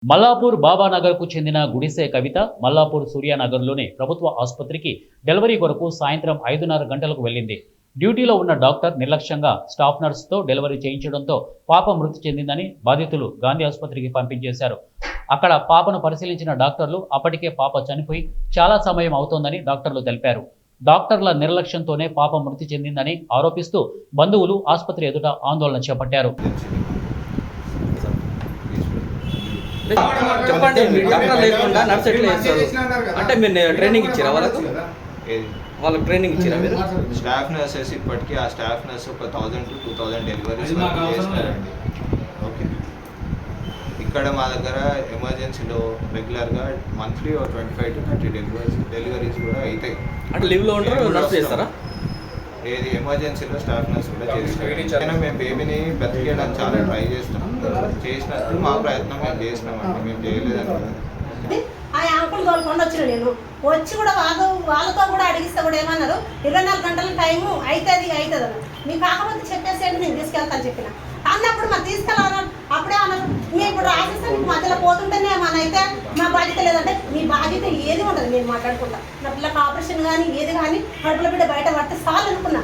మల్లాపూర్ బాబానగర్కు చెందిన గుడిసె కవిత మల్లాపూర్ సూర్యానగర్లోని ప్రభుత్వ ఆసుపత్రికి డెలివరీ కొరకు సాయంత్రం 5:30 గంటలకు వెళ్ళింది. డ్యూటీలో ఉన్న డాక్టర్ నిర్లక్ష్యంగా స్టాఫ్ నర్సుతో డెలివరీ చేయించడంతో పాప మృతి చెందిందని బాధితులు గాంధీ ఆసుపత్రికి పంపించేశారు. అక్కడ పాపను పరిశీలించిన డాక్టర్లు అప్పటికే పాప చనిపోయి చాలా సమయం అవుతోందని డాక్టర్లు తెలిపారు. డాక్టర్ల నిర్లక్ష్యంతోనే పాప మృతి చెందిందని ఆరోపిస్తూ బంధువులు ఆసుపత్రి ఎదుట ఆందోళన చేపట్టారు. చెప్పండి, మీరు డాక్టర్ లేకుండా నర్స్ ఎట్లా చేస్తారు? అంటే మీరు ట్రైనింగ్ ఇచ్చారా వాళ్ళకి ట్రైనింగ్ ఇచ్చారా మీరు? స్టాఫ్ నర్సెస్ ఇప్పటికీ ఆ స్టాఫ్ నర్స్ ఒక 1000 to 2000 డెలివరీస్ చేస్తున్నారండి. ఓకే, ఇక్కడ మా దగ్గర ఎమర్జెన్సీలో రెగ్యులర్గా మంత్లీ 25 to 30 డెలివరీస్ కూడా అవుతాయి. అంటే లీవ్లో ఉంటారు, నర్స్ చేస్తారా? ఏది ఎమర్జెన్సీలో స్టాఫ్ నర్స్ కూడా చేస్తాం. మేము బేబీని బ్రతికేయడానికి చాలా ట్రై చేస్తాం. చేసినప్పుడు మా ప్రయత్నం మేము చేసినామండి, మేము చేయలేదని. ఆ అంకుల్ తోలుకొని వచ్చిన నేను వచ్చి కూడా వాళ్ళతో కూడా అడిగిస్తే కూడా ఏమన్నారు, 24 గంటల టైము అవుతుంది అన్నారు. మీకు కాకపోతే చెప్పేసేయండి, నేను తీసుకెళ్తాను చెప్పిన అన్నప్పుడు మరి తీసుకెళ్ళాలన్నారు. అప్పుడే అన్నారు, మేము ఇప్పుడు రాసేస్తే మీకు మధ్యలో పోతుంటేనే మన అయితే మా బాధ్యత లేదంటే మీ బాధ్యత ఏది ఉండదు. నేను మాట్లాడుకుంటా నా పిల్లకి ఆపరేషన్ కానీ ఏది కానీ కడుపుల బిడ్డ బయట పడితే చాలు అనుకున్నా.